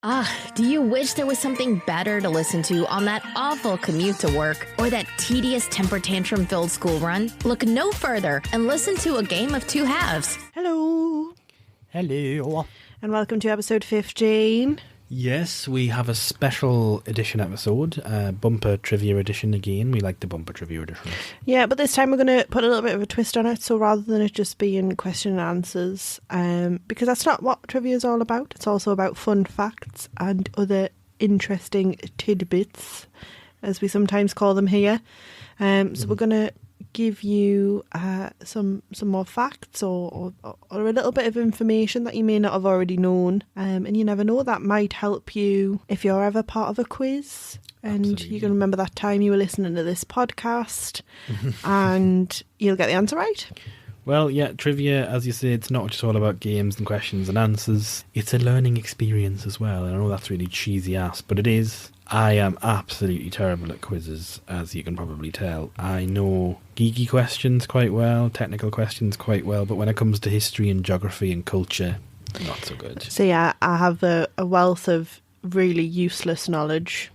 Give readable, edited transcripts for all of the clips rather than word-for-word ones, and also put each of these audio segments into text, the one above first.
Ah, do you wish there was something better to listen to on that awful commute to work or that tedious temper tantrum-filled school run? Look no further and listen to A Game of Two Halves. Hello. Hello. And welcome to episode 15. Yes, we have a special edition episode, bumper trivia edition again. We like the bumper trivia edition. Yeah, but this time we're going to put a little bit of a twist on it. So rather than it just being question and answers, because that's not what trivia is all about. It's also about fun facts and other interesting tidbits, as we sometimes call them here. So we're going to give you some more facts or a little bit of information that you may not have already known, and you never know, that might help you if you're ever part of a quiz and Absolutely. you can remember that time you were listening to this podcast and you'll get the answer right. Well, yeah, trivia, as you say, it's not just all about games and questions and answers. It's a learning experience as well. I know that's really cheesy ass, but it is. I am absolutely terrible at quizzes, as you can probably tell. I know geeky questions quite well, technical questions quite well, but when it comes to history and geography and culture, not so good. So yeah, I have a wealth of really useless knowledge.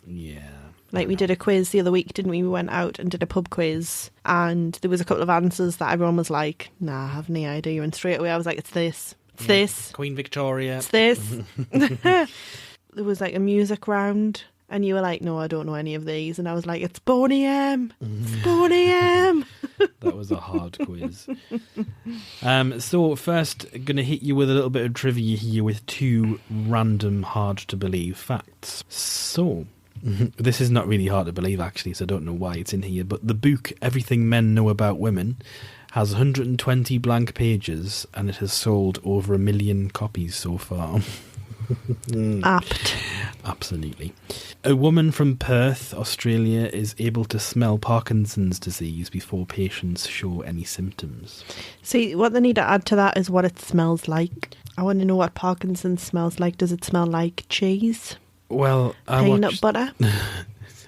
Yeah. Like we did a quiz the other week, didn't we? We went out and did a pub quiz and there was a couple of answers that everyone was like, nah, I have no idea. And straight away I was like, it's this. It's this. Queen Victoria. It's this. There was like a music round and you were like, no, I don't know any of these. And I was like, it's Boney M. It's Boney M. That was a hard quiz. So first, going to hit you with a little bit of trivia here with two random hard-to-believe facts. So, this is not really hard to believe, actually, so I don't know why it's in here, but the book Everything Men Know About Women has 120 blank pages and it has sold over 1 million copies so far. Apt. Absolutely. A woman from Perth, Australia, is able to smell Parkinson's disease before patients show any symptoms. See, what they need to add to that is what it smells like. I want to know what Parkinson's smells like. Does it smell like cheese? Well, Peanut butter?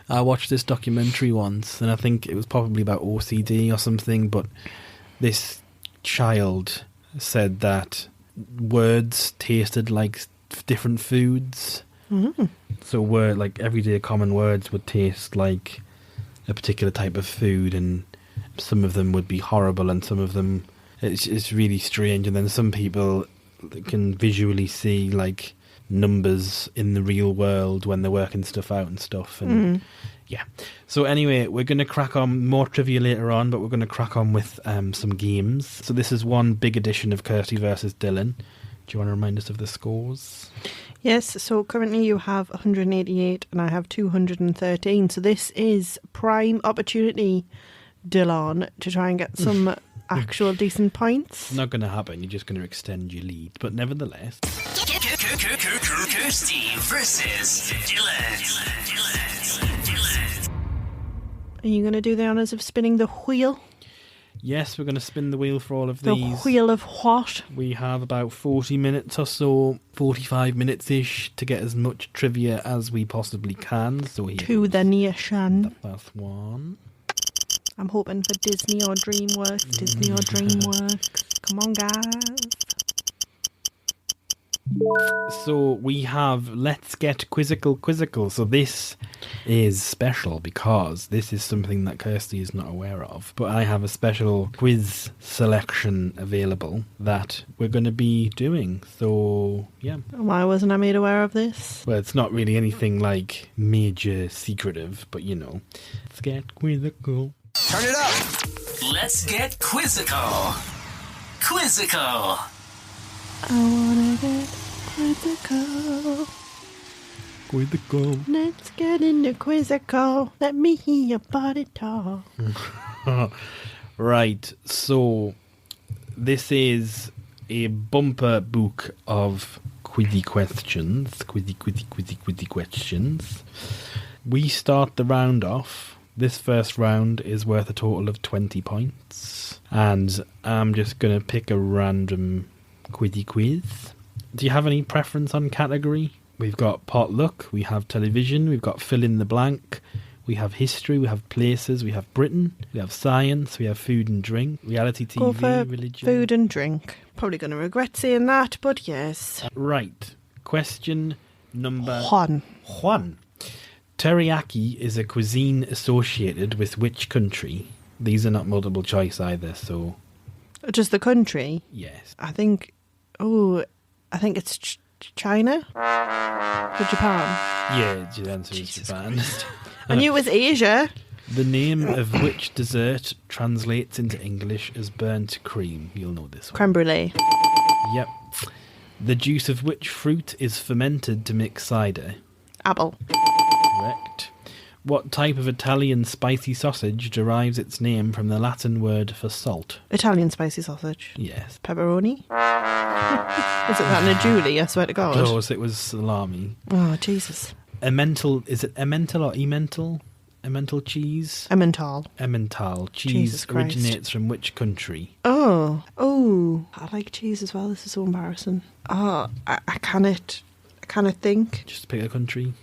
I watched this documentary once, and I think it was probably about OCD or something, but this child said that words tasted like different foods. So like everyday common words would taste like a particular type of food, and some of them would be horrible and some of them it's really strange. And then some people can visually see like numbers in the real world when they're working stuff out and stuff, and yeah. So anyway, we're going to crack on more trivia later on, but we're going to crack on with some games. So this is one big edition of Kirsty versus Dylan. Do you want to remind us of the scores? Yes, so currently you have 188 and I have 213. So this is prime opportunity, Dylan, to try and get some actual decent points. Not going to happen. You're just going to extend your lead. But nevertheless... Kirsty versus Dylan. Are you going to do the honours of spinning the wheel? Yes, we're going to spin the wheel for all of The these. wheel of what? We have about 40 minutes or so, 45 minutes-ish, to get as much trivia as we possibly can. So here To the nation. the first one. I'm hoping for Disney or Dreamworks. Disney or Dreamworks. Come on, guys. So we have Let's Get Quizzical. So this is special because this is something that Kirsty is not aware of. But I have a special quiz selection available that we're going to be doing. So, yeah. Why wasn't I made aware of this? Well, it's not really anything like major secretive, but you know. Let's get quizzical. Turn it up. Let's get quizzical. Quizzical. I wanna get quizzical. Quizzical. Let's get into quizzical. Let me hear your body talk. Right, so this is a bumper book of quizzy questions. Quizzy questions. We start the round off. This first round is worth a total of 20 points. And I'm just going to pick a random quizzy quiz. Do you have any preference on category? We've got potluck, we have television, we've got fill in the blank, we have history, we have places, we have Britain, we have science, we have food and drink, reality TV, Go for religion. food and drink. Probably going to regret saying that, but yes. Right. Question Number Juan. Teriyaki is a cuisine associated with which country? These are not multiple choice either, so... Just the country? Yes. I think it's China? Or Japan? Yeah, the answer is Japan. I knew it was Asia. The name of which dessert translates into English as burnt cream? You'll know this one. Creme brulee. Yep. The juice of which fruit is fermented to make cider? Apple. Correct. What type of Italian spicy sausage derives its name from the Latin word for salt? Italian spicy sausage. Yes. Pepperoni? Is it that in a Julie? I swear to God. Close, it was salami. Oh, Jesus. Emmental, is it Emmental or Emmental? Emmental cheese? Emmental. Emmental cheese Jesus Christ. originates from which country? Oh, I like cheese as well. This is so embarrassing. Oh, I cannot think. Just pick a country.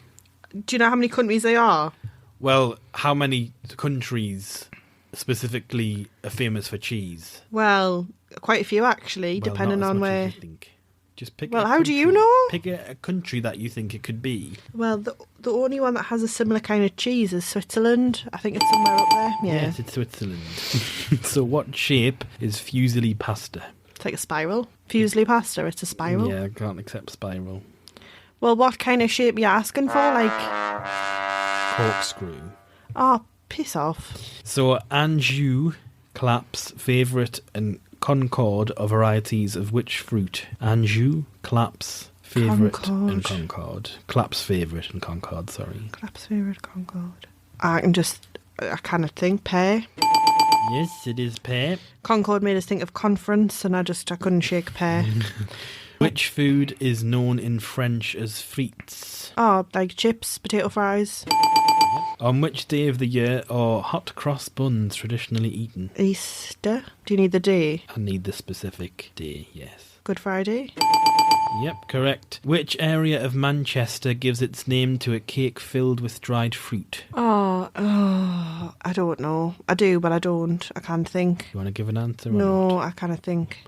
Do you know how many countries they are? Well, how many countries specifically are famous for cheese? Well, quite a few actually, Well, depending not as on much as where. you think. Just pick. Well, a how do you country. know? Pick a country that you think it could be. Well, the only one that has a similar kind of cheese is Switzerland. I think it's somewhere up there. Yeah. Yes, it's Switzerland. So, what shape is fusilli pasta? It's like a spiral. Fusilli pasta, it's a spiral. Yeah, I can't accept spiral. Well, what kind of shape are you asking for? Like, Corkscrew. oh, piss off. So, Anjou, claps, favourite, and Concord are varieties of which fruit? Anjou, claps, favourite, and Concord. Claps, favourite, and Concord, sorry. Clap's favourite Concord. I cannot think. Pear. Yes, it is pear. Concord made us think of conference, and I couldn't shake pear. Which food is known in French as frites? Oh, like chips, potato fries. On which day of the year are hot cross buns traditionally eaten? Easter. Do you need the day? I need the specific day, yes. Good Friday. Yep, correct. Which area of Manchester gives its name to a cake filled with dried fruit? Oh, I don't know. I do, but I don't. I can't think. You want to give an answer? Or No, not? I can't think.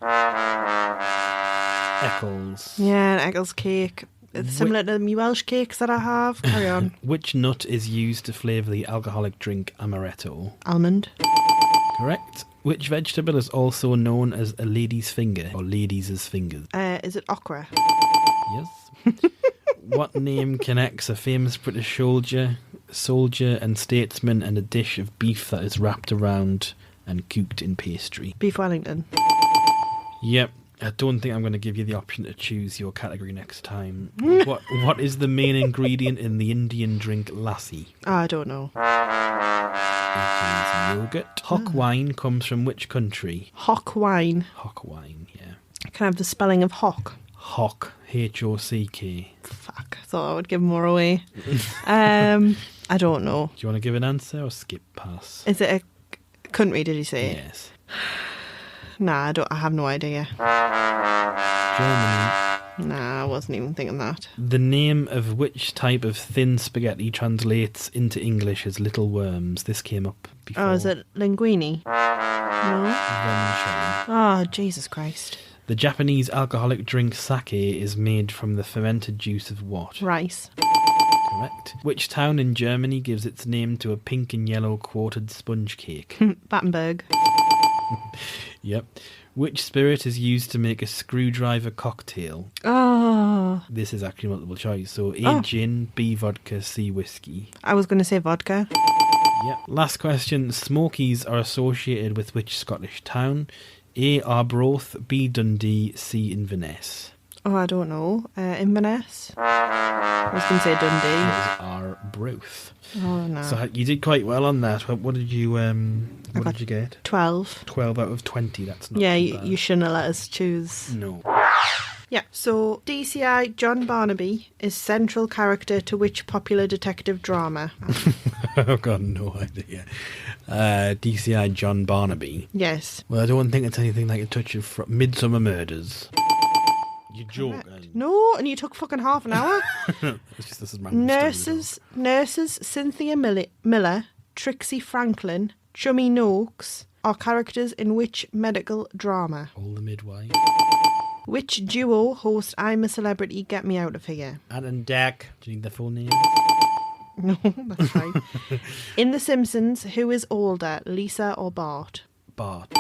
Eccles. Yeah, an Eccles cake. It's similar to the Welsh cakes that I have. Carry on. Which nut is used to flavour the alcoholic drink amaretto? Almond. Correct. Which vegetable is also known as a lady's finger or ladies' fingers? Is it okra? Yes. What name connects a famous British soldier and statesman and a dish of beef that is wrapped around and cooked in pastry? Beef Wellington. Yep. I don't think I'm going to give you the option to choose your category next time. What is the main ingredient in the Indian drink lassi? Oh, I don't know. It is yogurt. Hock wine comes from which country? Hock wine. Hock wine, yeah. Can I have the spelling of hock? Hock, H-O-C-K. Fuck, I thought I would give more away. I don't know. Do you want to give an answer or skip pass? Is it a country, did you say? Yes. Nah, I have no idea. Germany. Nah, I wasn't even thinking that. The name of which type of thin spaghetti translates into English as little worms? This came up before. Oh, is it linguine? No? Vermicelli. Oh, Jesus Christ. The Japanese alcoholic drink sake is made from the fermented juice of what? Rice. Correct. Which town in Germany gives its name to a pink and yellow quartered sponge cake? Battenberg. Yep. Which spirit is used to make a screwdriver cocktail? Oh. This is actually multiple choice. So A, gin, B, vodka, C, whiskey. I was going to say vodka. Yep. Last question. Smokies are associated with which Scottish town? A, Arbroath, B, Dundee, C, Inverness. Oh, I don't know. Inverness? I was going to say It Dundee. was Arbroath. Oh, no. So you did quite well on that. What did you did you get? 12. 12 out of 20. That's not Yeah, too you bad. shouldn't have let us choose. No. Yeah, so DCI John Barnaby is central character to which popular detective drama? I've got no idea. DCI John Barnaby. Yes. Well, I don't think it's anything like a touch of Midsummer Murders. You joking? No, and you took fucking half an hour. It's just this is random Nurses Cynthia Miller, Trixie Franklin, Chummy Noakes are characters in which medical drama? All the midwife. Which duo host I'm a Celebrity, Get Me Out of Here? Ant and Dec. Do you need the full name? No, that's right. In The Simpsons, who is older, Lisa or Bart? Bart.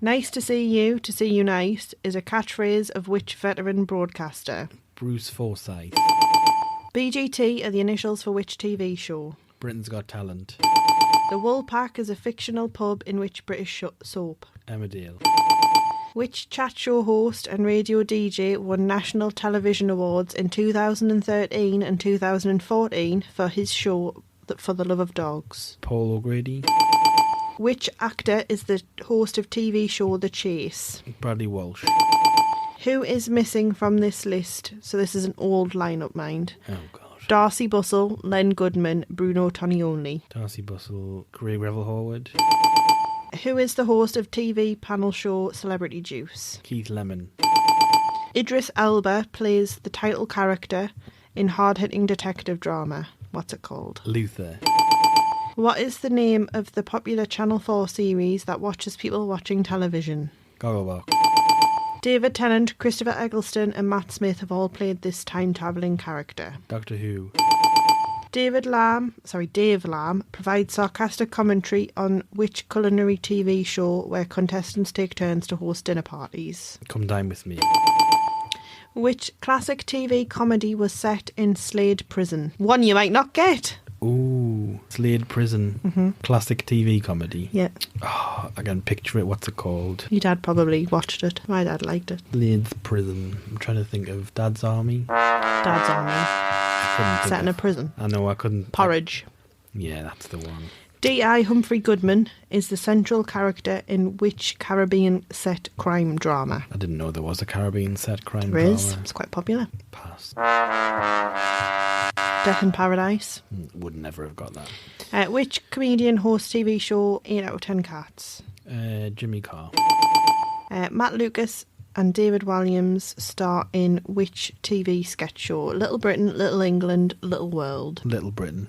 Nice to see you nice is a catchphrase of which veteran broadcaster? Bruce Forsyth. BGT are the initials for which TV show? Britain's Got Talent. The Woolpack is a fictional pub in which British soap? Emmerdale. Which chat show host and radio DJ won National Television Awards in 2013 and 2014 for his show For the Love of Dogs? Paul O'Grady. Which actor is the host of TV show The Chase? Bradley Walsh. Who is missing from this list? So this is an old lineup, mind. Oh, God. Darcy Bussell, Len Goodman, Bruno Tonioli. Darcy Bussell, Craig Revel Horwood. Who is the host of TV panel show Celebrity Juice? Keith Lemon. Idris Elba plays the title character in hard-hitting detective drama. What's it called? Luther. What is the name of the popular Channel 4 series that watches people watching television? Gogglebox. David Tennant, Christopher Eggleston and Matt Smith have all played this time-travelling character. Doctor Who. Dave Lamb provides sarcastic commentary on which culinary TV show where contestants take turns to host dinner parties? Come Dine With Me. Which classic TV comedy was set in Slade Prison? One you might not get. Ooh, Slade Prison. Mm-hmm. Classic TV comedy. Yeah. Oh, I can picture it. What's it called? Your dad probably watched it. My dad liked it. Slade's Prison. I'm trying to think of Dad's Army. Dad's Army. I couldn't think Set in of- a prison. I know, I couldn't. Porridge. Yeah, that's the one. D.I. Humphrey Goodman is the central character in which Caribbean set crime drama? I didn't know there was a Caribbean set crime There drama. is. It's quite popular. Pass. Death in Paradise. Would never have got that. Which comedian hosts TV show 8 out of 10 Cats? Jimmy Carr. Matt Lucas and David Williams star in which TV sketch show? Little Britain, Little England, Little World. Little Britain.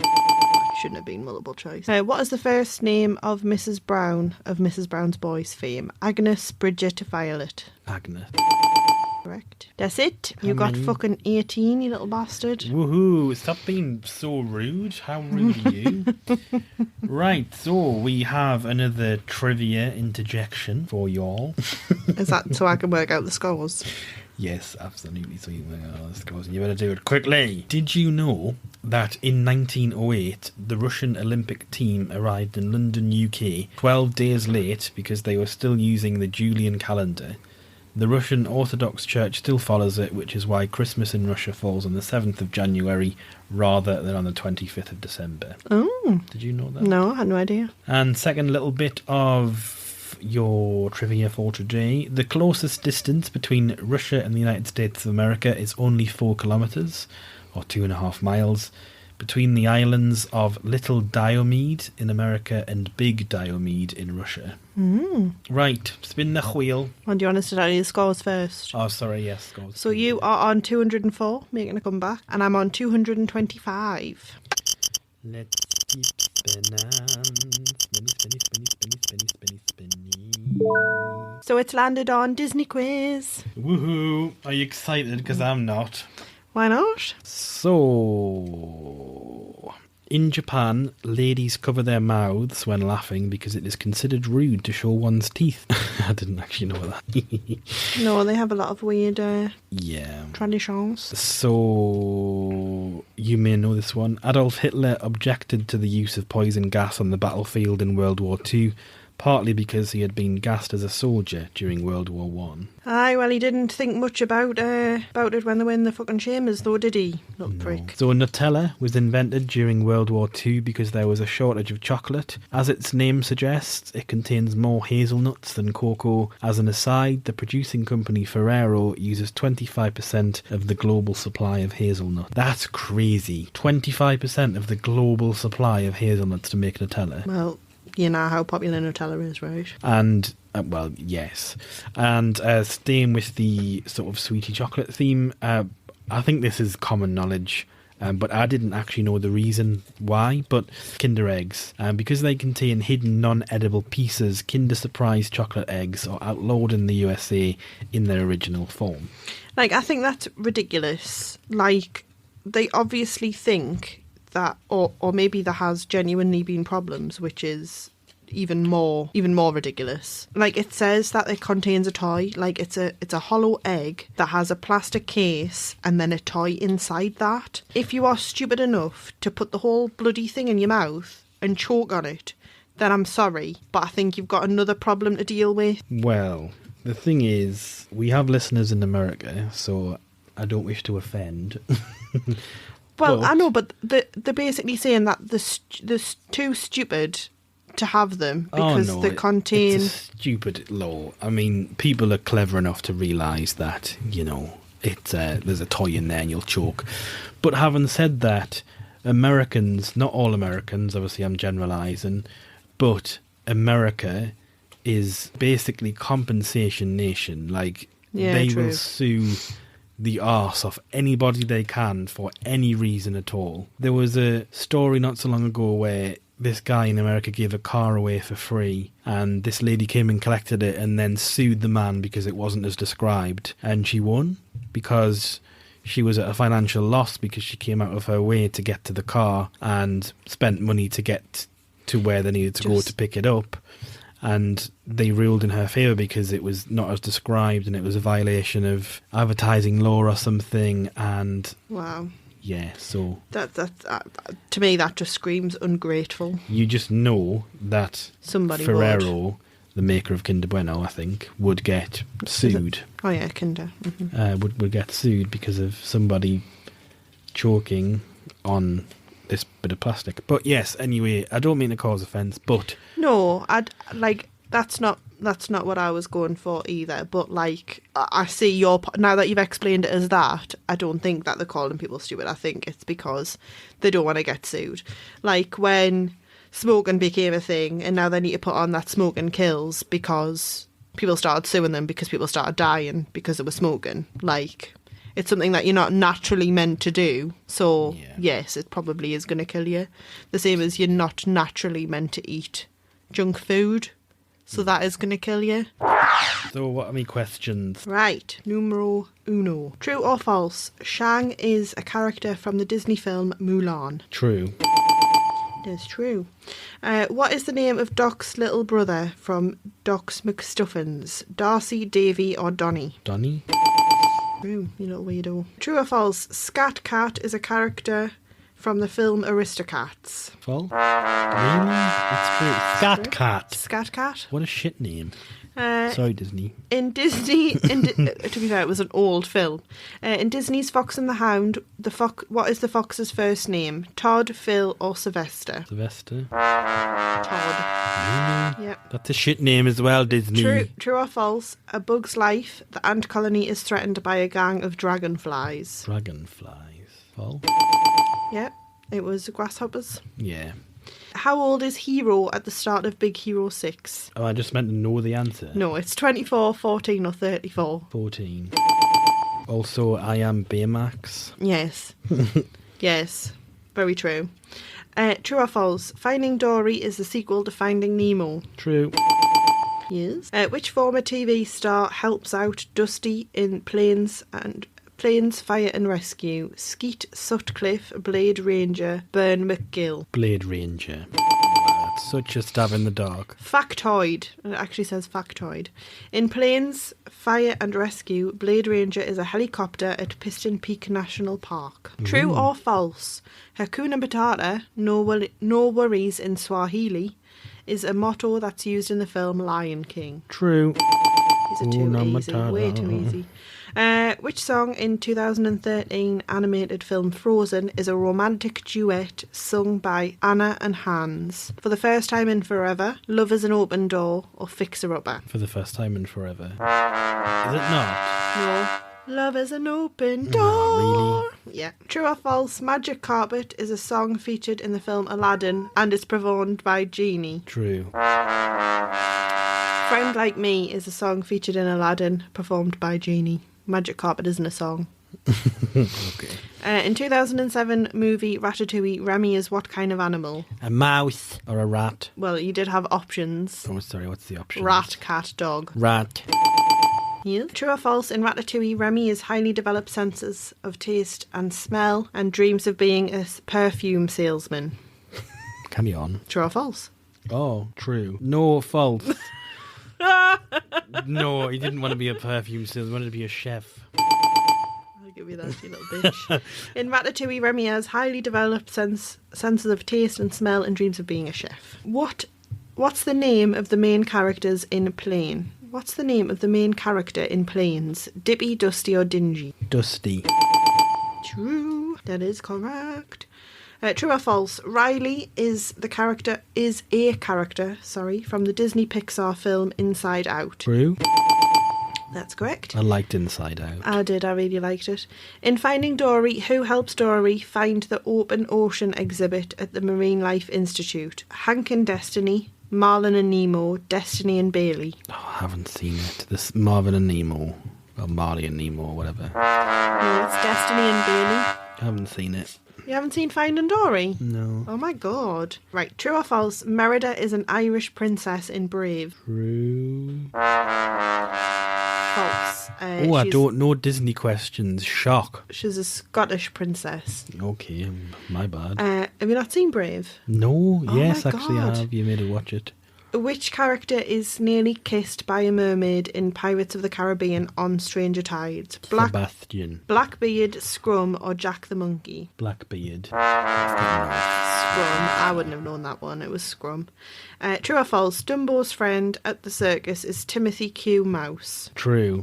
Shouldn't have been multiple choice. What is the first name of Mrs. Brown of Mrs. Brown's Boys fame? Agnes, Bridget, Violet. Agnes. Correct. That's it. You How got many? fucking 18, you little bastard. Woohoo! Stop being so rude. How rude are you? Right, so we have another trivia interjection for y'all. Is that so I can work out the scores? Yes, absolutely. So you better do it quickly. Did you know that in 1908 the Russian Olympic team arrived in London, UK 12 days late because they were still using the Julian calendar? The Russian Orthodox Church still follows it, which is why Christmas in Russia falls on the 7th of January rather than on the 25th of December. Oh. Did you know that? No, I had no idea. And second little bit of your trivia for today. The closest distance between Russia and the United States of America is only 4 kilometres, or 2.5 miles, between the islands of Little Diomede in America and Big Diomede in Russia. Right, spin the wheel. Well, do you want us to tell you the scores first? Oh, sorry, yes. Go. So you are on 204, making a comeback, and I'm on 225. Let's keep spinning. Spinny, spinny, spinny, spinny, spinny, spinny, spinny. So it's landed on Disney Quiz. Woohoo! Are you excited? Because I'm not. Why not? So, in Japan, ladies cover their mouths when laughing because it is considered rude to show one's teeth. I didn't actually know that. No, they have a lot of weird Yeah. traditions. So, you may know this one. Adolf Hitler objected to the use of poison gas on the battlefield in World War II, partly because he had been gassed as a soldier during World War One. Aye, well, he didn't think much about it when they were in the fucking chambers, though, did he? Little prick. So Nutella was invented during World War II because there was a shortage of chocolate. As its name suggests, it contains more hazelnuts than cocoa. As an aside, the producing company Ferrero uses 25% of the global supply of hazelnut. That's crazy. 25% of the global supply of hazelnuts to make Nutella. Well, you know how popular Nutella is, right? And, well, yes. And staying with the sort of sweetie chocolate theme, I think this is common knowledge. but I didn't actually know the reason why. But Kinder eggs, because they contain hidden non-edible pieces, Kinder Surprise chocolate eggs are outlawed in the USA in their original form. Like, I think that's ridiculous. Like, they obviously think that, or maybe there has genuinely been problems, which is even more ridiculous. Like, it says that it contains a toy. Like, it's a hollow egg that has a plastic case and then a toy inside that. If you are stupid enough to put the whole bloody thing in your mouth and choke on it, then I'm sorry, but I think you've got another problem to deal with. Well, the thing is, we have listeners in America, so I don't wish to offend. Well, I know, but they're basically saying that they're too stupid to have them because they contain... It's a stupid law. I mean, people are clever enough to realise that, you know, there's a toy in there and you'll choke. But having said that, Americans, not all Americans, obviously I'm generalising, but America is basically compensation nation. Like, they will sue the arse of anybody they can for any reason at all. There was a story not so long ago where this guy in America gave a car away for free, and this lady came and collected it and then sued the man because it wasn't as described, and she won because she was at a financial loss because she came out of her way to get to the car and spent money to get to where they needed to go to pick it up. And they ruled in her favour because it was not as described and it was a violation of advertising law or something. And wow, yeah, so that to me that just screams ungrateful. You just know that somebody Ferrero, the maker of Kinder Bueno, I think, would get sued. Oh yeah, Kinder. Mm-hmm. Would get sued because of somebody choking on this bit of plastic. But yes, anyway, I don't mean to cause offence, but no, that's not what I was going for either. But like, I see your now that you've explained it as that, I don't think that they're calling people stupid. I think it's because they don't want to get sued. Like when smoking became a thing, and now they need to put on that smoking kills because people started suing them because people started dying because they were smoking. Like, it's something that you're not naturally meant to do. So, yes, it probably is going to kill you. The same as you're not naturally meant to eat junk food. So that is going to kill you. So what are my questions? Right, numero uno. True or false? Shang is a character from the Disney film Mulan. True. It is true. What is the name of Doc's little brother from Doc's McStuffins? Darcy, Davy or Donny? Donny. True, you little weirdo. True or false? Scat Cat is a character from the film Aristocats. False. Really? It's true. Scat Cat. Scat Cat. What a shit name. Sorry, Disney. In Disney, to be fair, it was an old film. In Disney's Fox and the Hound, what is the fox's first name? Todd, Phil, or Sylvester? Sylvester. Todd. Really? Yep. That's a shit name as well, Disney. True or false? A Bug's Life, the ant colony is threatened by a gang of dragonflies. Dragonflies. False. Yep. It was grasshoppers. Yeah. How old is Hero at the start of Big Hero 6? Oh, I just meant to know the answer. No, it's 24, 14 or 34. 14. Also, I am Baymax. Yes. Yes. Very true. True or false? Finding Dory is the sequel to Finding Nemo. True. Yes. Which former TV star helps out Dusty in Planes, Fire and Rescue? Skeet Sutcliffe, Blade Ranger, Bern McGill. Blade Ranger. That's such a stab in the dark. Factoid. It actually says factoid. In Planes, Fire and Rescue, Blade Ranger is a helicopter at Piston Peak National Park. True or false? Hakuna Matata, no worries in Swahili, is a motto that's used in the film Lion King. True. These are too easy. Way too easy. Which song in 2013 animated film Frozen is a romantic duet sung by Anna and Hans? For the First Time in Forever, Love is an Open Door, or Fixer Upper? For the first time in forever. Is it not? No. Love is an open door. Oh, really? Yeah. True or false? Magic Carpet is a song featured in the film Aladdin and is performed by Genie. True. Friend Like Me is a song featured in Aladdin, performed by Genie. Magic Carpet isn't a song. Okay. In 2007 movie Ratatouille, Remy is what kind of animal? A mouse or a rat? Well, you did have options. Oh, sorry, what's the option? Rat, cat, dog. Rat. Yes. True or false, in Ratatouille, Remy has highly developed senses of taste and smell and dreams of being a perfume salesman. Carry on. True or false? Oh, true. No, false. No, he didn't want to be a perfume salesman, he wanted to be a chef. I'll give you that, you little bitch. In Ratatouille, Remy has highly developed senses of taste and smell and dreams of being a chef. What's the name of the main characters in Plane? What's the name of the main character in Planes? Dippy, Dusty or Dingy? Dusty. True. That is correct. True or false? Riley is a character from the Disney Pixar film Inside Out. True. That's correct. I liked Inside Out. I did, I really liked it. In Finding Dory, who helps Dory find the open ocean exhibit at the Marine Life Institute? Hank and Destiny, Marlin and Nemo, Destiny and Bailey. Oh, I haven't seen it. This Marvin and Nemo, or Marley and Nemo, or whatever. No, it's Destiny and Bailey. I haven't seen it. You haven't seen Finding Dory? No. Oh my god. Right, true or false? Merida is an Irish princess in Brave. True. False. I don't know Disney questions. Shock. She's a Scottish princess. Okay, my bad. Have you not seen Brave? No, Oh yes, my actually I God. have. You made me watch it. Which character is nearly kissed by a mermaid in Pirates of the Caribbean on Stranger Tides? Sebastian. Blackbeard, Scrum, or Jack the Monkey? Blackbeard. Scrum. I wouldn't have known that one. It was Scrum. True or false? Dumbo's friend at the circus is Timothy Q. Mouse. True.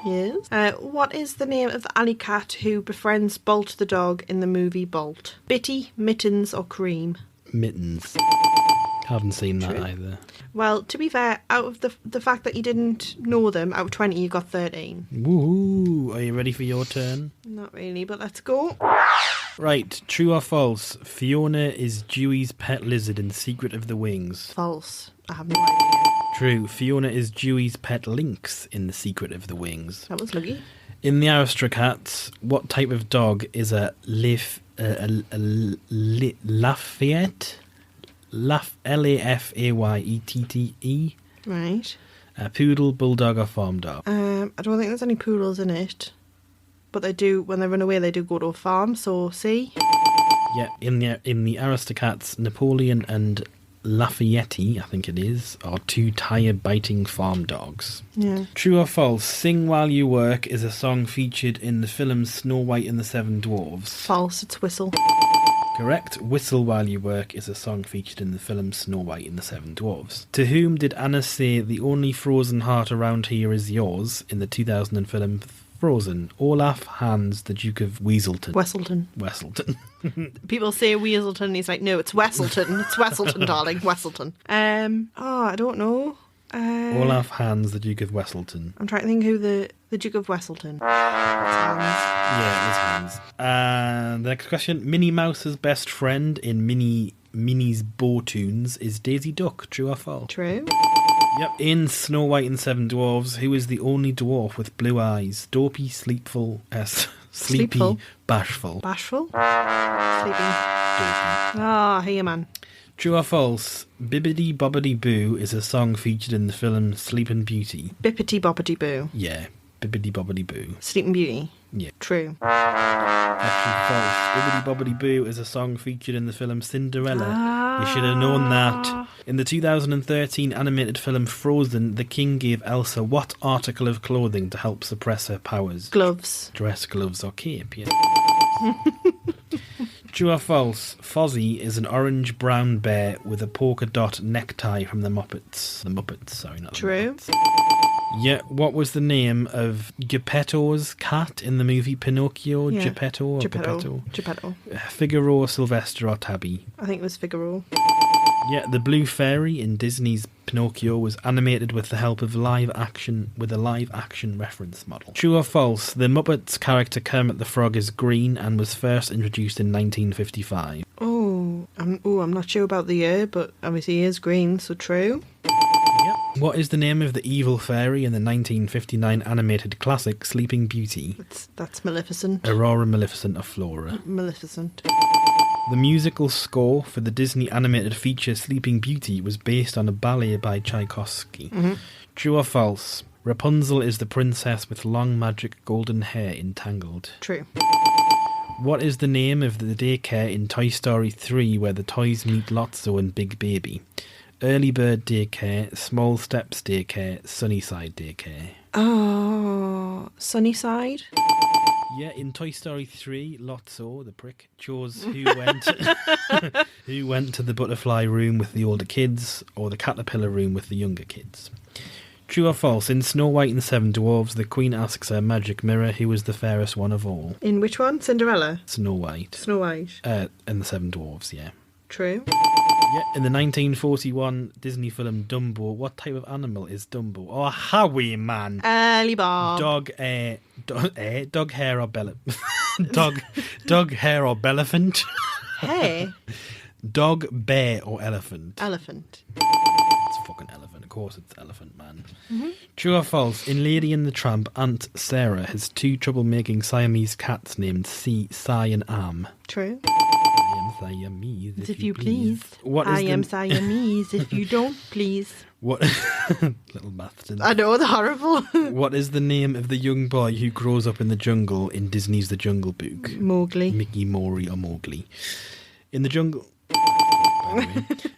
Yes. What is the name of the alley cat who befriends Bolt the dog in the movie Bolt? Bitty, Mittens, or Cream? Mittens. Haven't seen that True. either. Well, to be fair, out of the fact that you didn't know them, out of 20 you got 13. Woohoo! Are you ready for your turn? Not really, but let's go. Right, true or false? Fiona is Dewey's pet lizard in Secret of the Wings. False. I have no idea. True, Fiona is Dewey's pet lynx in The Secret of the Wings. That was lucky. In the Aristocats, what type of dog is a Lafayette? Lafayette. Right. A poodle, bulldog, or farm dog? I don't think there's any poodles in it. But they do, when they run away, they do go to a farm, so C. Yeah, in the Aristocats, Napoleon and Lafayette, I think it is, are two tire-biting farm dogs. Yeah. True or false? Sing While You Work is a song featured in the film Snow White and the Seven Dwarfs. False, it's Whistle. Correct. Whistle While You Work is a song featured in the film Snow White and the Seven Dwarfs. To whom did Anna say the only frozen heart around here is yours in the 2000 film Frozen? Olaf, Hans, the Duke of Weaselton. Wesselton. People say Weaselton, and he's like, no, it's Wesselton. It's Wesselton, darling. Wesselton. I don't know. Olaf, Hans, the Duke of Weaselton. I'm trying to think who the Duke of Weaselton. It's Hans. Yeah, it is Hans. The next question. Minnie Mouse's best friend in Minnie's Bow Tunes is Daisy Duck. True or false? True. Yep. In Snow White and Seven Dwarfs, who is the only dwarf with blue eyes? Dopey, sleepy, Sleepful. bashful. Bashful. Sleeping. Dopey. Ah, here, man. True or false? Bibbidi Bobbidi Boo is a song featured in the film Sleeping Beauty. Bippity Boppity Boo. Yeah, Bibbidi Bobbidi Boo. Sleeping Beauty. Yeah. True. Actually false. Bibbidi Bobbidi Boo is a song featured in the film Cinderella. You should have known that. In the 2013 animated film Frozen, the king gave Elsa what article of clothing to help suppress her powers? Gloves. Dress, gloves, or cape, yeah. True or false? Fozzie is an orange-brown bear with a polka dot necktie from the Muppets. The Muppets, sorry, not True. the Muppets. Yeah, what was the name of Geppetto's cat in the movie Pinocchio? Yeah. Geppetto or Geppetto? Geppetto. Figaro, Sylvester, or Tabby? I think it was Figaro. Yeah, the Blue Fairy in Disney's Pinocchio was animated with the help of a live action reference model. True or false? The Muppets character Kermit the Frog is green and was first introduced in 1955. I'm not sure about the year, but obviously he is green, so true. Yep. What is the name of the evil fairy in the 1959 animated classic Sleeping Beauty? That's Maleficent. Aurora Maleficent of Flora. Maleficent. The musical score for the Disney animated feature Sleeping Beauty was based on a ballet by Tchaikovsky. True or false? Rapunzel is the princess with long magic golden hair entangled. True. What is the name of the daycare in Toy Story 3 where the toys meet Lotso and Big Baby? Early Bird Daycare, Small Steps Daycare, Sunnyside Daycare. Oh, Sunnyside? Yeah, in Toy Story 3, Lotso, the prick, chose who went who went to the butterfly room with the older kids or the caterpillar room with the younger kids. True or false? In Snow White and the Seven Dwarfs, the Queen asks her magic mirror who is the fairest one of all. In which one? Cinderella? Snow White. Snow White. And the Seven Dwarfs, yeah. True. Yeah, in the 1941 Disney film Dumbo, what type of animal is Dumbo? Oh, Howie, man. Early Bob. Dog hair or dog hair or belephant? Hey. Dog, bear or elephant? Elephant. It's fucking elephant. Of course it's elephant, man. True or false? In Lady and the Tramp, Aunt Sarah has two troublemaking Siamese cats named Si and Am. True. I am Siamese, If you please. What is I am Siamese, if you don't please. What little bastard. I know, they're horrible. What is the name of the young boy who grows up in the jungle in Disney's The Jungle Book? Mowgli. Mickey, Maury or Mowgli. In the jungle...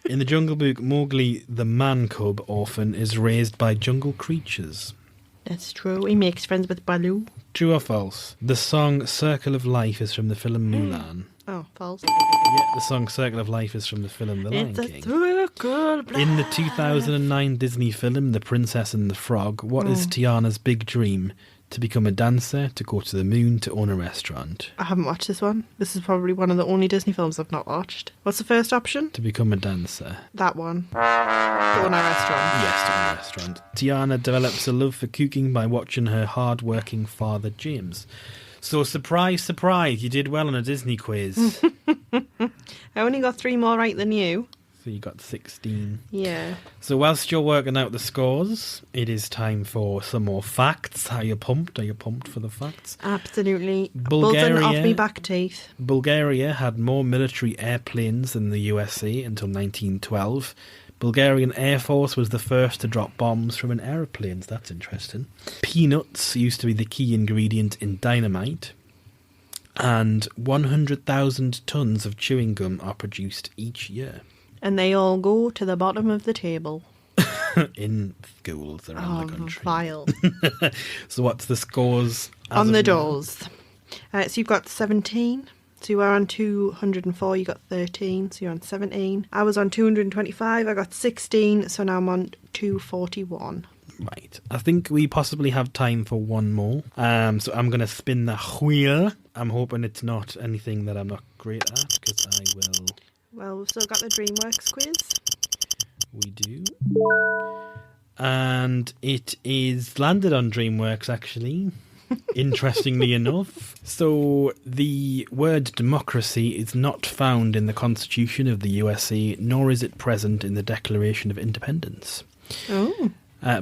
In the Jungle Book, Mowgli, the man-cub orphan, is raised by jungle creatures. That's true. He makes friends with Baloo. True or false? The song Circle of Life is from the film Mulan. Oh, false. Yeah, the song Circle of Life is from the film The Lion It's a King. circle of In the life. 2009 Disney film The Princess and the Frog, what is Tiana's big dream? To become a dancer, to go to the moon, to own a restaurant. I haven't watched this one. This is probably one of the only Disney films I've not watched. What's the first option? To become a dancer. That one. To own a restaurant. Yes, to own a restaurant. Tiana develops a love for cooking by watching her hard-working father, James. So, surprise, surprise, you did well on a Disney quiz. I only got 3 more right than you. So you got 16. Yeah. So whilst you're working out the scores, it is time for some more facts. Are you pumped? Are you pumped for the facts? Absolutely. Bulgaria- Buzzing off me back teeth. Bulgaria had more military airplanes than the USA until 1912. Bulgarian Air Force was the first to drop bombs from an aeroplane. That's interesting. Peanuts used to be the key ingredient in dynamite. And 100,000 tonnes of chewing gum are produced each year. And they all go to the bottom of the table. In schools around the country. Vile. So what's the scores? On the doors. So you've got 17. So you were on 204, you got 13, so you're on 17. I was on 225, I got 16, so now I'm on 241. Right. I think we possibly have time for one more. So I'm going to spin the wheel. I'm hoping it's not anything that I'm not great at, because I will... Well, we've still got the Dreamworks quiz. We do. And it is landed on Dreamworks, actually. Interestingly enough. So the word democracy is not found in the Constitution of the USA, nor is it present in the Declaration of Independence. Oh.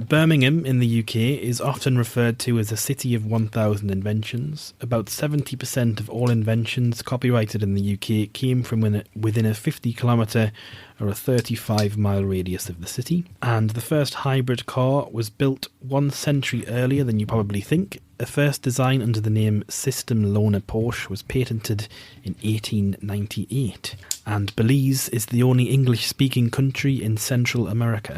Birmingham in the UK is often referred to as a city of 1,000 inventions. About 70% of all inventions copyrighted in the UK came from within a 50-kilometre or a 35-mile radius of the city. And the first hybrid car was built 1 century earlier than you probably think. A first design under the name System Loaner Porsche was patented in 1898. And Belize is the only English-speaking country in Central America.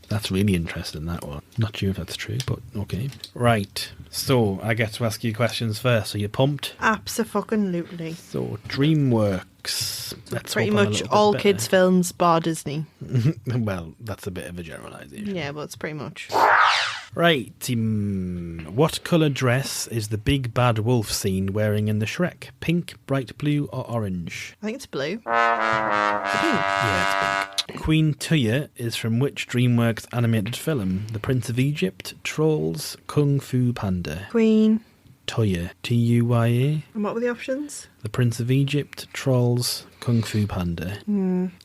That's really interesting, that one. Not sure if that's true, but okay. Right, so I get to ask you questions first. Are you pumped? Abso-fucking-lutely. So, Dreamworks. Let's Pretty hope I'm a much little bit all better. kids' films bar Disney. Well, that's a bit of a generalisation. Yeah, but it's pretty much. Right, what colour dress is the big bad wolf seen wearing in the Shrek? Pink, bright blue or orange? I think it's blue. Yeah, it's pink. Queen Tuya is from which DreamWorks animated film? The Prince of Egypt, Trolls, Kung Fu Panda? Queen. Tuya, Tuya. And what were the options? The Prince of Egypt, Trolls, Kung Fu Panda.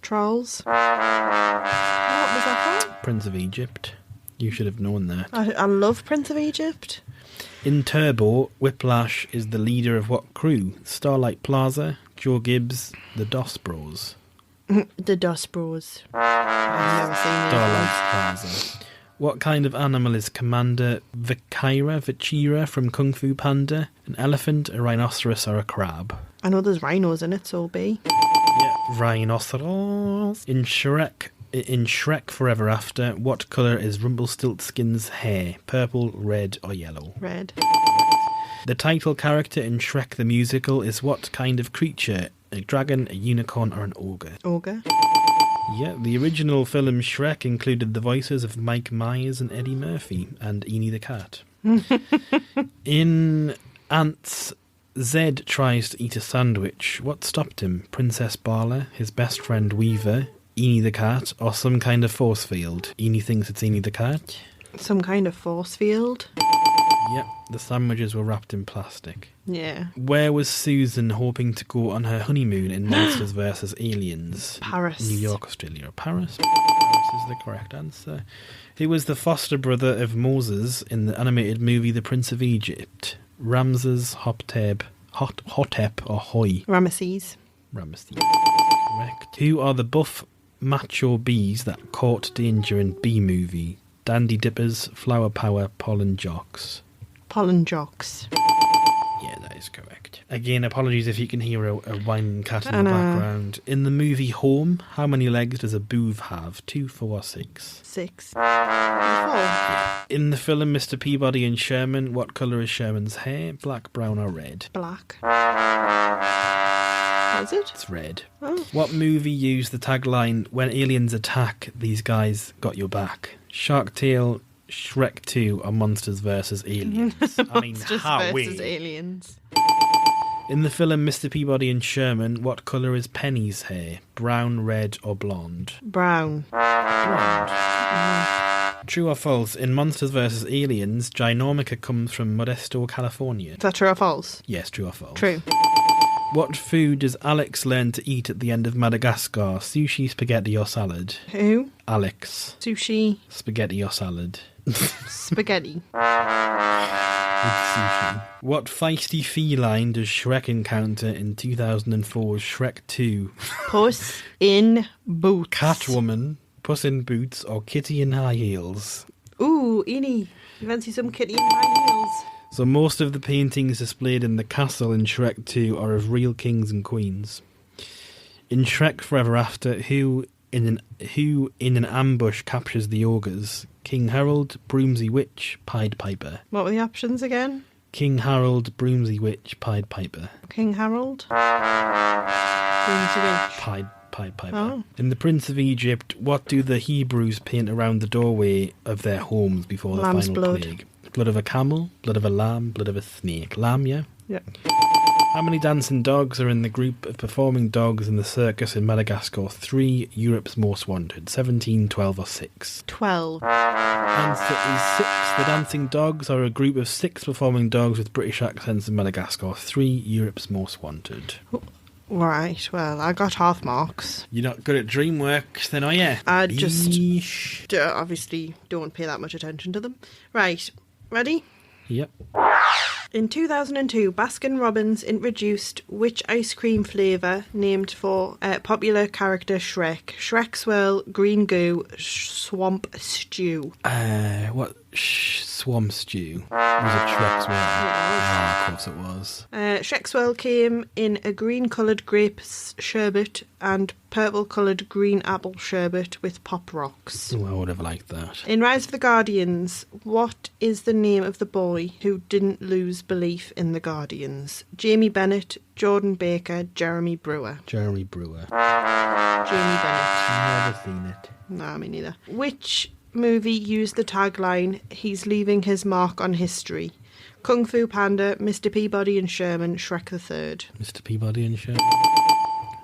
Trolls. What was that for? Prince of Egypt. You should have known that. I love Prince of Egypt. In Turbo, Whiplash is the leader of what crew? Starlight Plaza, Joe Gibbs, the Dos Bros. The Dos Bros. I've never seen it. Starlight Plaza. What kind of animal is Commander Vichira from Kung Fu Panda? An elephant, a rhinoceros, or a crab? I know there's rhinos in it, so B. Yeah, rhinoceros. In Shrek Forever After, what colour is Rumpelstiltskin's hair? Purple, red, or yellow? Red. The title character in Shrek the Musical is what kind of creature? A dragon, a unicorn, or an ogre? Ogre. Yeah, the original film Shrek included the voices of Mike Myers and Eddie Murphy, and Eenie the cat. In Ants, Zed tries to eat a sandwich. What stopped him? Princess Barla, his best friend Weaver, Eenie the cat, or some kind of force field? Eenie thinks it's Eenie the cat. Some kind of force field. Yep, the sandwiches were wrapped in plastic. Yeah. Where was Susan hoping to go on her honeymoon in Monsters vs. Aliens? Paris. New York, Australia. Paris? Paris is the correct answer. Who was the foster brother of Moses in the animated movie The Prince of Egypt? Ramses, Hotep, or Hoi? Ramesses. Ramesses. Correct. Who are the buff macho bees that caught danger in Bee Movie? Dandy Dippers, Flower Power, Pollen Jocks. Pollen Jocks. Yeah, that is correct. Again, apologies if you can hear a whining cat in the background. In the movie Home, how many legs does a booth have? 2, 4, 6? 6. 4. In the film Mr. Peabody and Sherman, what colour is Sherman's hair? Black, brown, or red? Black. Is it? It's red. Oh. What movie used the tagline, when aliens attack, these guys got your back? Shark Tale, Shrek 2, or Monsters vs. Aliens? I mean, Monsters how versus Aliens. In the film Mr. Peabody and Sherman, what colour is Penny's hair? Brown, red, or blonde? Brown. Blonde. True or false? In Monsters vs. Aliens, Ginormica comes from Modesto, California. Is that true or false? Yes, true or false? True. What food does Alex learn to eat at the end of Madagascar? Sushi, spaghetti, or salad? Who? Alex. Sushi. Spaghetti or salad? Spaghetti. Sushi. What feisty feline does Shrek encounter in 2004's Shrek 2? Puss in Boots. Catwoman, Puss in Boots, or Kitty in High Heels? Ooh, Eenie. You fancy some kitty in high heels? So most of the paintings displayed in the castle in Shrek 2 are of real kings and queens. In Shrek Forever After, who in an ambush captures the ogres? King Harold, Broomsy Witch, Pied Piper. What were the options again? King Harold, Broomsy Witch, Pied Piper. King Harold. Broomsy Witch. Pied Piper. Oh. In The Prince of Egypt, what do the Hebrews paint around the doorway of their homes before the Lamb's final blood. plague? Blood of a camel, blood of a lamb, blood of a snake. Lamb, yeah? Yeah. How many dancing dogs are in the group of performing dogs in the circus in Madagascar 3, Europe's Most Wanted? 17, 12 or 6? 12. Answer is 6. The dancing dogs are a group of 6 performing dogs with British accents in Madagascar 3, Europe's Most Wanted. Right, well, I got half marks. You're not good at Dreamworks then, are you? I just Yeesh. obviously don't pay that much attention to them. Right, ready? Yep. In 2002, Baskin-Robbins introduced which ice cream flavour named for popular character Shrek? Shrek Swirl, Green Goo, Swamp Stew. What? Swamp Stew. Was it Shrek's Swirl? Ah, of course it was. Shrek Swirl came in a green-coloured grape sherbet and purple-coloured green apple sherbet with Pop Rocks. Oh, I would have liked that. In Rise of the Guardians, what is the name of the boy who didn't lose belief in the Guardians? Jamie Bennett, Jordan Baker, Jeremy Brewer. Jeremy Brewer. Jamie Bennett. Never seen it. Nah, me neither. Which movie used the tagline, "He's leaving his mark on history"? Kung Fu Panda, Mr. Peabody and Sherman, Shrek the Third. Mr. Peabody and Sherman.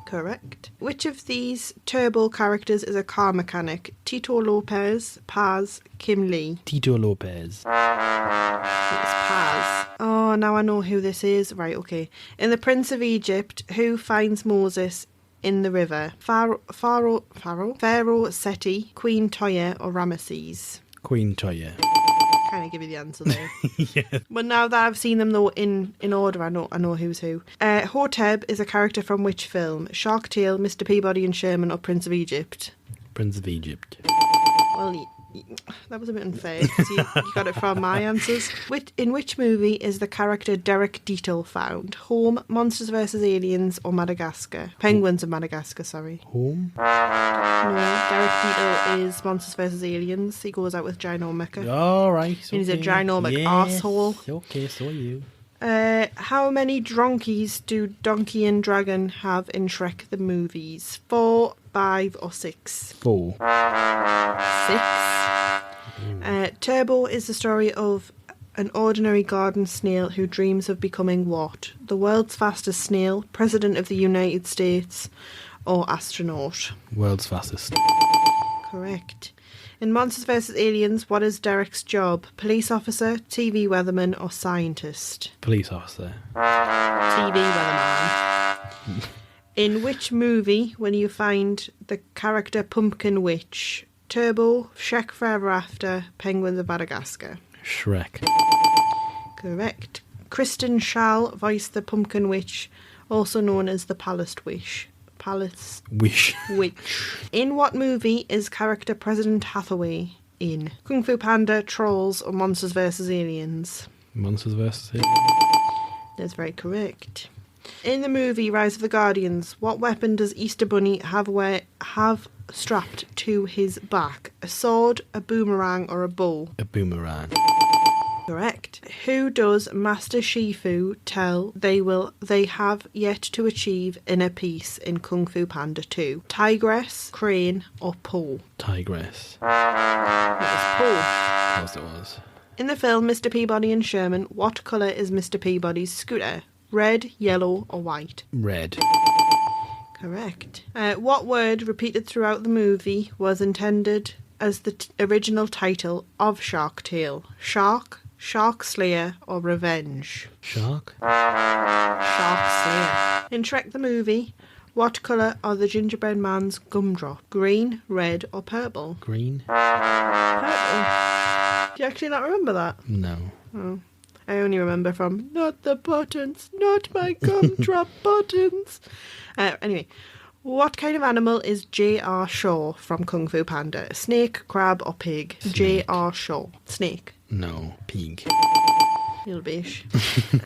Correct. Which of these Turbo characters is a car mechanic? Tito Lopez, Paz, Kim Lee. Tito Lopez. It's Paz. Oh, now I know who this is. Right, okay. In The Prince of Egypt, who finds Moses in the river? Pharaoh Seti, Queen Toya, or Ramesses? Queen Toya. Kind of give you the answer there. Yeah. But now that I've seen them though in order, I know who's who. Hotep is a character from which film? Shark Tale, Mr. Peabody and Sherman, or Prince of Egypt? Prince of Egypt. Well, that was a bit unfair because you got it from my answers. In which movie is the character Derek Dietel found? Home, Monsters vs. Aliens, or Madagascar? Penguins of Madagascar, sorry. Home? No, Derek Dietel is Monsters vs. Aliens. He goes out with Ginormica. All right. And he's a ginormic arsehole. Okay, so are you. How many dronkies do Donkey and Dragon have in Shrek the movies? 4, 5, or 6? 4. 6. Turbo is the story of an ordinary garden snail who dreams of becoming what? The world's fastest snail, President of the United States, or astronaut? World's fastest. Correct. In Monsters vs. Aliens, what is Derek's job? Police officer, TV weatherman, or scientist? Police officer. TV weatherman. In which movie will you find the character Pumpkin Witch? Turbo, Shrek Forever After, Penguins of Madagascar? Shrek. Correct. Kristen Schaal voiced the Pumpkin Witch, also known as the Palace Witch. Wish. Witch. In what movie is character President Hathaway in? Kung Fu Panda, Trolls, or Monsters vs. Aliens? Monsters vs. Aliens. That's very correct. In the movie Rise of the Guardians, what weapon does Easter Bunny have strapped to his back? A sword, a boomerang, or a bow? A boomerang. Correct. Who does Master Shifu tell they have yet to achieve inner peace in Kung Fu Panda 2? Tigress, Crane, or Po? Tigress. It was Po. Of course it was. In the film Mr. Peabody and Sherman, what colour is Mr. Peabody's scooter? Red, yellow, or white? Red. Correct. What word repeated throughout the movie was intended as the original title of Shark Tale? Shark, Shark Slayer, or Revenge? Shark. Shark Slayer. In Shrek the movie, what colour are the gingerbread man's gumdrop? Green, red, or purple? Green. Purple. Do you actually not remember that? No. Oh. I only remember from not the buttons, not my gumdrop buttons. Anyway, what kind of animal is J.R. Shaw from Kung Fu Panda? Snake, crab, or pig? J.R. Shaw. Snake. No. Pig. Little bish.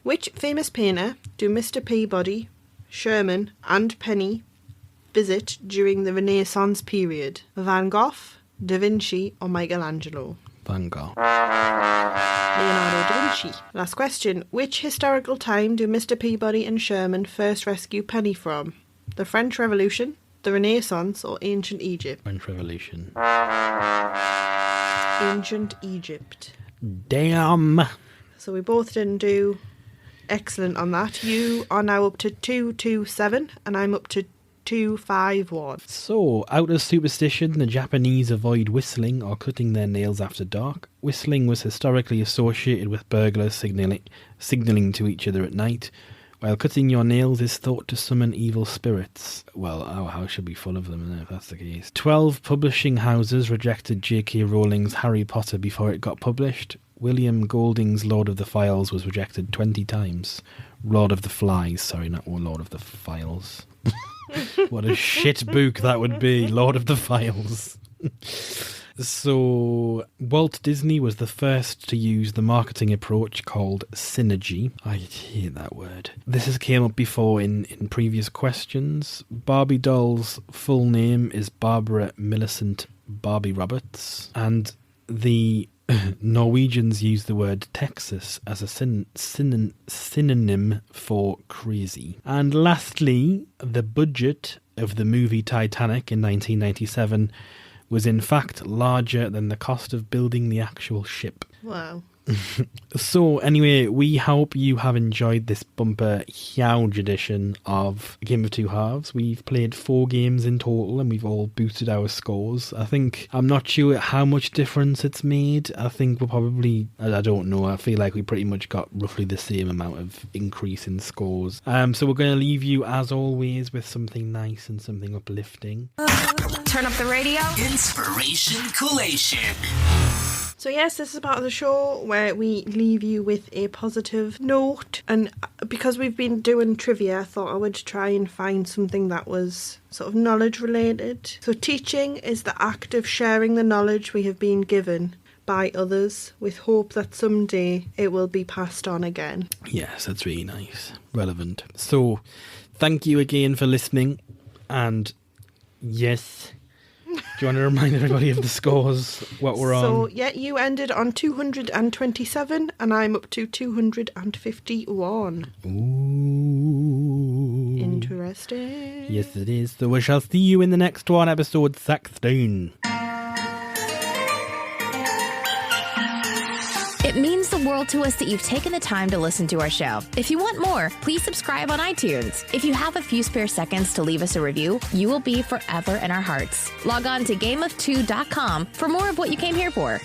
Which famous painter do Mr. Peabody, Sherman, and Penny visit during the Renaissance period? Van Gogh, Da Vinci, or Michelangelo? Van Gogh. Leonardo da Vinci. Last question. Which historical time do Mr. Peabody and Sherman first rescue Penny from? The French Revolution, the Renaissance, or Ancient Egypt? French Revolution. Ancient Egypt. Damn. So we both didn't do excellent on that. You are now up to 227 and I'm up to 251. So, out of superstition, the Japanese avoid whistling or cutting their nails after dark. Whistling was historically associated with burglars signalling to each other at night, while cutting your nails is thought to summon evil spirits. Well, our house should be full of them, if that's the case. 12 publishing houses rejected J.K. Rowling's Harry Potter before it got published. William Golding's Lord of the Files was rejected 20 times. Lord of the Flies, sorry, not Lord of the Files. What a shit book that would be, Lord of the Files. So, Walt Disney was the first to use the marketing approach called synergy. I hate that word. This has came up before in previous questions. Barbie doll's full name is Barbara Millicent Barbie Roberts, and the Norwegians use the word Texas as a synonym for crazy. And lastly, the budget of the movie Titanic in 1997 was in fact larger than the cost of building the actual ship. Wow. So anyway, we hope you have enjoyed this bumper huge edition of Game of Two Halves. We've played 4 games in total and we've all boosted our scores. I'm not sure how much difference it's made. I think we're probably, I don't know, I feel like we pretty much got roughly the same amount of increase in scores. So we're going to leave you as always with something nice and something uplifting. Turn up the radio. Inspiration Collation. So yes, this is a part of the show where we leave you with a positive note, and because we've been doing trivia, I thought I would try and find something that was sort of knowledge related. So teaching is the act of sharing the knowledge we have been given by others with hope that someday it will be passed on again. Yes, that's really nice. Relevant. So thank you again for listening, and yes... Do you want to remind everybody of the scores, what we're on? So, yeah, you ended on 227 and I'm up to 251. Ooh. Interesting. Yes, it is. So we shall see you in the next one, episode 16. It means the world to us that you've taken the time to listen to our show. If you want more, please subscribe on iTunes. If you have a few spare seconds to leave us a review, you will be forever in our hearts. Log on to gameof2.com for more of what you came here for.